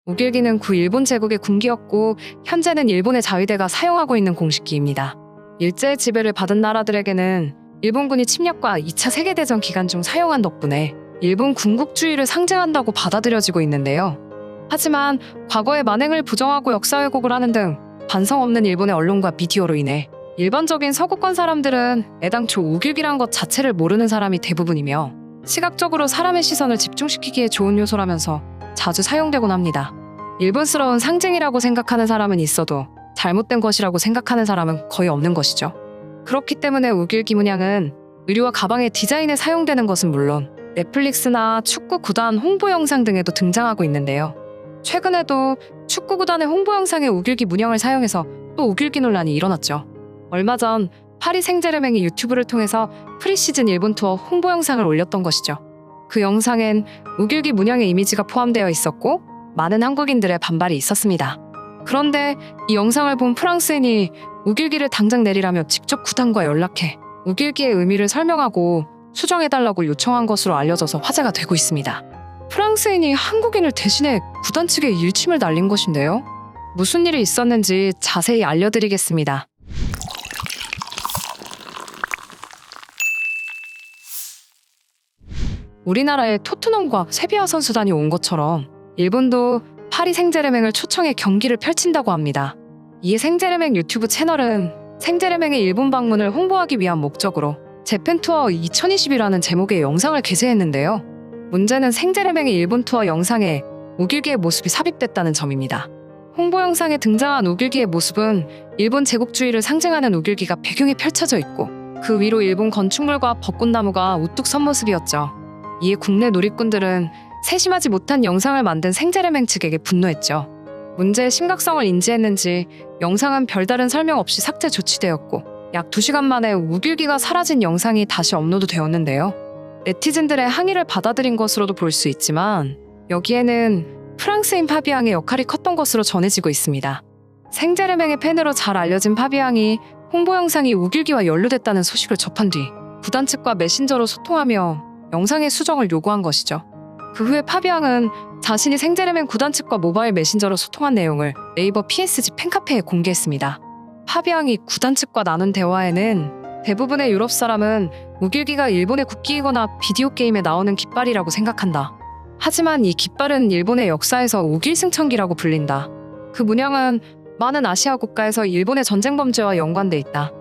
우길기는 구 일본 제국의 군기였고 현재는 일본의 자위대가 사용하고 있는 공식기입니다. 일제의 지배를 받은 나라들에게는 일본군이 침략과 2차 세계대전 기간 중 사용한 덕분에 일본 군국주의를 상징한다고 받아들여지고 있는데요. 하지만 과거의 만행을 부정하고 역사 왜곡을 하는 등 반성 없는 일본의 언론과 미디어로 인해 일반적인 서구권 사람들은 애당초 우길기란 것 자체를 모르는 사람이 대부분이며 시각적으로 사람의 시선을 집중시키기에 좋은 요소라면서 자주 사용되곤 합니다. 일본스러운 상징이라고 생각하는 사람은 있어도 잘못된 것이라고 생각하는 사람은 거의 없는 것이죠. 그렇기 때문에 우길기 문양은 의류와 가방의 디자인에 사용되는 것은 물론 넷플릭스나 축구 구단 홍보 영상 등에도 등장하고 있는데요. 최근에도 축구 구단의 홍보 영상에 우길기 문양을 사용해서 또 우길기 논란이 일어났죠. 얼마 전 파리 생제르맹이 유튜브를 통해서 프리시즌 일본 투어 홍보 영상을 올렸던 것이죠. 그 영상엔 우길기 문양의 이미지가 포함되어 있었고 많은 한국인들의 반발이 있었습니다. 그런데 이 영상을 본 프랑스인이 우길기를 당장 내리라며 직접 구단과 연락해 우길기의 의미를 설명하고 수정해달라고 요청한 것으로 알려져서 화제가 되고 있습니다. 프랑스인이 한국인을 대신해 구단 측에 일침을 날린 것인데요. 무슨 일이 있었는지 자세히 알려드리겠습니다. 우리나라에 토트넘과 세비야 선수단이 온 것처럼 일본도 파리 생제르맹을 초청해 경기를 펼친다고 합니다. 이에 생제르맹 유튜브 채널은 생제르맹의 일본 방문을 홍보하기 위한 목적으로 재팬 투어 2020이라는 제목의 영상을 게재했는데요. 문제는 생제르맹의 일본 투어 영상에 우길기의 모습이 삽입됐다는 점입니다. 홍보 영상에 등장한 우길기의 모습은 일본 제국주의를 상징하는 우길기가 배경에 펼쳐져 있고 그 위로 일본 건축물과 벚꽃나무가 우뚝 선 모습이었죠. 이에 국내 누리꾼들은 세심하지 못한 영상을 만든 생제르맹 측에게 분노했죠. 문제의 심각성을 인지했는지 영상은 별다른 설명 없이 삭제 조치되었고 약 2시간 만에 우길기가 사라진 영상이 다시 업로드되었는데요. 네티즌들의 항의를 받아들인 것으로도 볼 수 있지만 여기에는 프랑스인 파비앙의 역할이 컸던 것으로 전해지고 있습니다. 생제르맹의 팬으로 잘 알려진 파비앙이 홍보 영상이 우길기와 연루됐다는 소식을 접한 뒤 구단 측과 메신저로 소통하며 영상의 수정을 요구한 것이죠. 그 후에 파비앙은 자신이 생제르맹 구단 측과 모바일 메신저로 소통한 내용을 네이버 PSG 팬카페에 공개했습니다. 파비앙이 구단 측과 나눈 대화에는 대부분의 유럽 사람은 우길기가 일본의 국기이거나 비디오 게임에 나오는 깃발이라고 생각한다. 하지만 이 깃발은 일본의 역사에서 우길승천기라고 불린다. 그 문양은 많은 아시아 국가에서 일본의 전쟁 범죄와 연관돼 있다.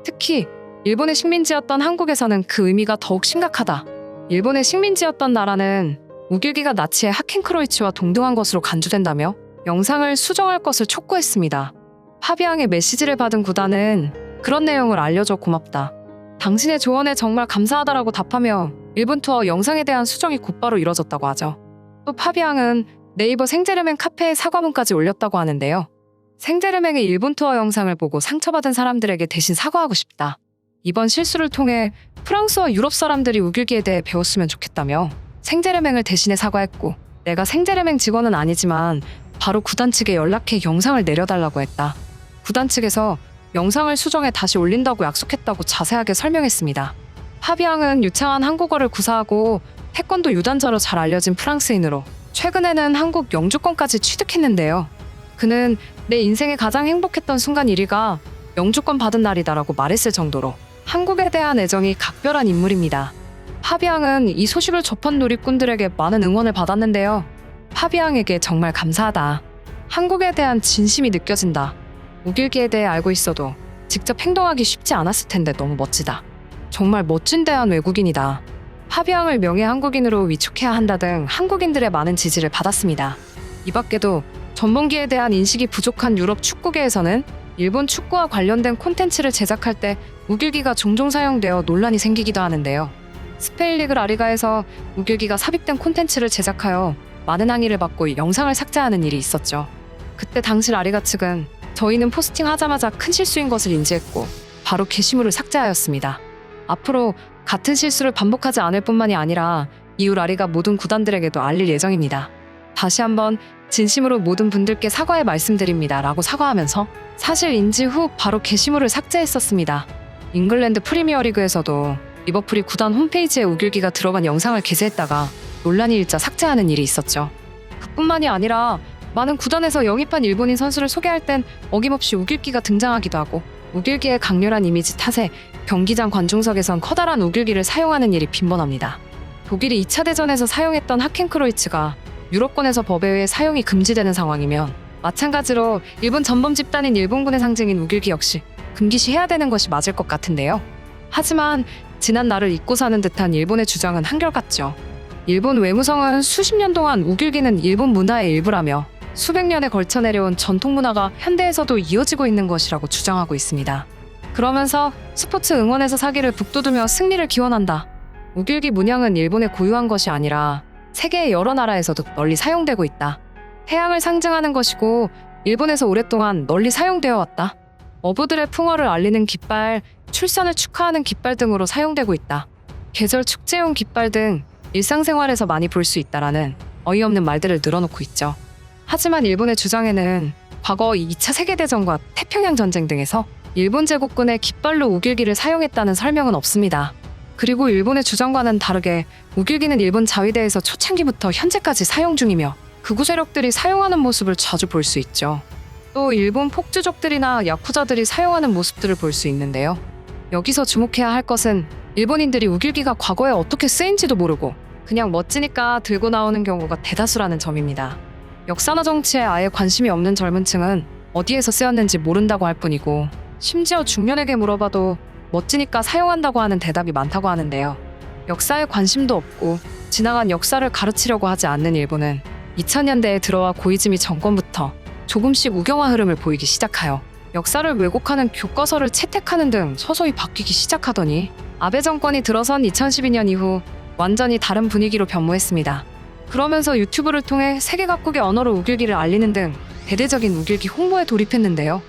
특히 일본의 식민지였던 한국에서는 그 의미가 더욱 심각하다. 일본의 식민지였던 나라는 우길기가 나치의 하켄크로이츠와 동등한 것으로 간주된다며 영상을 수정할 것을 촉구했습니다. 파비앙의 메시지를 받은 구단은 그런 내용을 알려줘 고맙다. 당신의 조언에 정말 감사하다라고 답하며 일본 투어 영상에 대한 수정이 곧바로 이뤄졌다고 하죠. 또 파비앙은 네이버 생제르맹 카페에 사과문까지 올렸다고 하는데요. 생제르맹의 일본 투어 영상을 보고 상처받은 사람들에게 대신 사과하고 싶다. 이번 실수를 통해 프랑스와 유럽 사람들이 우길기에 대해 배웠으면 좋겠다며 생제르맹을 대신해 사과했고 내가 생제르맹 직원은 아니지만 바로 구단 측에 연락해 영상을 내려달라고 했다. 구단 측에서 영상을 수정해 다시 올린다고 약속했다고 자세하게 설명했습니다. 파비앙은 유창한 한국어를 구사하고 태권도 유단자로 잘 알려진 프랑스인으로 최근에는 한국 영주권까지 취득했는데요. 그는 내 인생에 가장 행복했던 순간 1위가 영주권 받은 날이다라고 말했을 정도로 한국에 대한 애정이 각별한 인물입니다. 파비앙은 이 소식을 접한 누리꾼들에게 많은 응원을 받았는데요. 파비앙에게 정말 감사하다. 한국에 대한 진심이 느껴진다. 우길기에 대해 알고 있어도 직접 행동하기 쉽지 않았을 텐데 너무 멋지다. 정말 멋진 대한 외국인이다. 파비앙을 명예 한국인으로 위촉해야 한다 등 한국인들의 많은 지지를 받았습니다. 이 밖에도 전범기에 대한 인식이 부족한 유럽 축구계에서는 일본 축구와 관련된 콘텐츠를 제작할 때 우길기가 종종 사용되어 논란이 생기기도 하는데요. 스페인 리그 라리가에서 우길기가 삽입된 콘텐츠를 제작하여 많은 항의를 받고 영상을 삭제하는 일이 있었죠. 그때 당시 라리가 측은 저희는 포스팅하자마자 큰 실수인 것을 인지했고 바로 게시물을 삭제하였습니다. 앞으로 같은 실수를 반복하지 않을 뿐만이 아니라 이후 라리가 모든 구단들에게도 알릴 예정입니다. 다시 한번 진심으로 모든 분들께 사과의 말씀드립니다 라고 사과하면서 사실 인지 후 바로 게시물을 삭제했었습니다. 잉글랜드 프리미어리그에서도 리버풀이 구단 홈페이지에 우길기가 들어간 영상을 게재했다가 논란이 일자 삭제하는 일이 있었죠. 그뿐만이 아니라 많은 구단에서 영입한 일본인 선수를 소개할 땐 어김없이 우길기가 등장하기도 하고 우길기의 강렬한 이미지 탓에 경기장 관중석에선 커다란 우길기를 사용하는 일이 빈번합니다. 독일이 2차 대전에서 사용했던 하켄크로이츠가 유럽권에서 법에 의해 사용이 금지되는 상황이면 마찬가지로 일본 전범 집단인 일본군의 상징인 우길기 역시 금기시해야 되는 것이 맞을 것 같은데요. 하지만 지난 날을 잊고 사는 듯한 일본의 주장은 한결같죠. 일본 외무성은 수십 년 동안 우길기는 일본 문화의 일부라며 수백 년에 걸쳐 내려온 전통 문화가 현대에서도 이어지고 있는 것이라고 주장하고 있습니다. 그러면서 스포츠 응원에서 사기를 북돋우며 승리를 기원한다. 우길기 문양은 일본에 고유한 것이 아니라 세계의 여러 나라에서도 널리 사용되고 있다. 태양을 상징하는 것이고 일본에서 오랫동안 널리 사용되어 왔다. 어부들의 풍어를 알리는 깃발, 출산을 축하하는 깃발 등으로 사용되고 있다. 계절 축제용 깃발 등 일상생활에서 많이 볼 수 있다라는 어이없는 말들을 늘어놓고 있죠. 하지만 일본의 주장에는 과거 2차 세계대전과 태평양 전쟁 등에서 일본 제국군의 깃발로 우길기를 사용했다는 설명은 없습니다. 그리고 일본의 주장과는 다르게 우길기는 일본 자위대에서 초창기부터 현재까지 사용 중이며 극우 세력들이 사용하는 모습을 자주 볼 수 있죠. 또 일본 폭주족들이나 야쿠자들이 사용하는 모습들을 볼 수 있는데요. 여기서 주목해야 할 것은 일본인들이 우길기가 과거에 어떻게 쓰인지도 모르고 그냥 멋지니까 들고 나오는 경우가 대다수라는 점입니다. 역사나 정치에 아예 관심이 없는 젊은 층은 어디에서 쓰였는지 모른다고 할 뿐이고 심지어 중년에게 물어봐도 멋지니까 사용한다고 하는 대답이 많다고 하는데요. 역사에 관심도 없고 지나간 역사를 가르치려고 하지 않는 일본은 2000년대에 들어와 고이즈미 정권부터 조금씩 우경화 흐름을 보이기 시작하여 역사를 왜곡하는 교과서를 채택하는 등 서서히 바뀌기 시작하더니 아베 정권이 들어선 2012년 이후 완전히 다른 분위기로 변모했습니다. 그러면서 유튜브를 통해 세계 각국의 언어로 우길기를 알리는 등 대대적인 우길기 홍보에 돌입했는데요.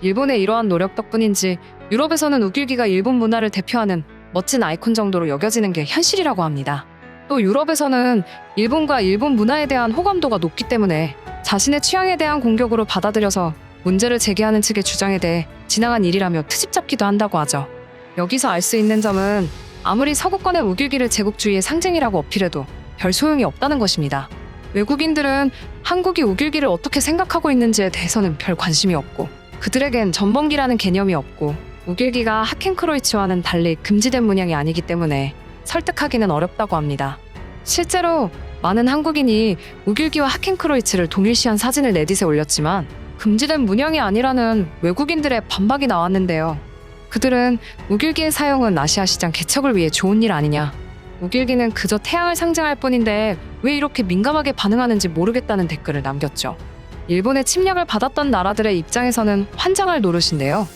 일본의 이러한 노력 덕분인지 유럽에서는 우길기가 일본 문화를 대표하는 멋진 아이콘 정도로 여겨지는 게 현실이라고 합니다. 또 유럽에서는 일본과 일본 문화에 대한 호감도가 높기 때문에 자신의 취향에 대한 공격으로 받아들여서 문제를 제기하는 측의 주장에 대해 지나간 일이라며 트집 잡기도 한다고 하죠. 여기서 알 수 있는 점은 아무리 서구권의 우길기를 제국주의의 상징이라고 어필해도 별 소용이 없다는 것입니다. 외국인들은 한국이 우길기를 어떻게 생각하고 있는지에 대해서는 별 관심이 없고 그들에겐 전범기라는 개념이 없고 우길기가 하켄크로이츠와는 달리 금지된 문양이 아니기 때문에 설득하기는 어렵다고 합니다. 실제로 많은 한국인이 우길기와 하켄크로이츠를 동일시한 사진을 레딧에 올렸지만 금지된 문양이 아니라는 외국인들의 반박이 나왔는데요. 그들은 우길기의 사용은 아시아 시장 개척을 위해 좋은 일 아니냐, 우길기는 그저 태양을 상징할 뿐인데 왜 이렇게 민감하게 반응하는지 모르겠다는 댓글을 남겼죠. 일본의 침략을 받았던 나라들의 입장에서는 환장할 노릇인데요.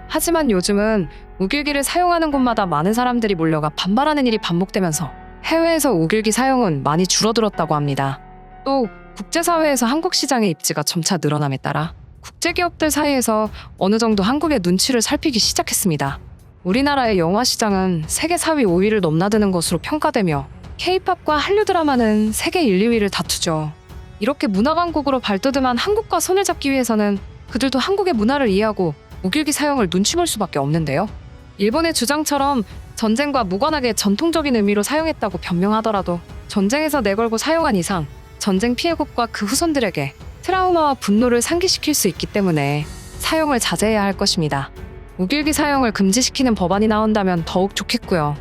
하지만 요즘은 우길기를 사용하는 곳마다 많은 사람들이 몰려가 반발하는 일이 반복되면서 해외에서 우길기 사용은 많이 줄어들었다고 합니다. 또 국제사회에서 한국 시장의 입지가 점차 늘어남에 따라 국제기업들 사이에서 어느 정도 한국의 눈치를 살피기 시작했습니다. 우리나라의 영화 시장은 세계 4위 5위를 넘나드는 것으로 평가되며 K-팝과 한류 드라마는 세계 1, 2위를 다투죠. 이렇게 문화 강국으로 발돋움한 한국과 손을 잡기 위해서는 그들도 한국의 문화를 이해하고 우길기 사용을 눈치 볼 수밖에 없는데요. 일본의 주장처럼 전쟁과 무관하게 전통적인 의미로 사용했다고 변명하더라도 전쟁에서 내걸고 사용한 이상 전쟁 피해국과 그 후손들에게 트라우마와 분노를 상기시킬 수 있기 때문에 사용을 자제해야 할 것입니다. 우길기 사용을 금지시키는 법안이 나온다면 더욱 좋겠고요.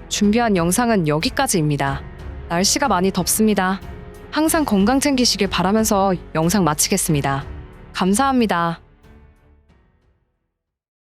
준비한 영상은 여기까지입니다. 날씨가 많이 덥습니다. 항상 건강 챙기시길 바라면서 영상 마치겠습니다. 감사합니다.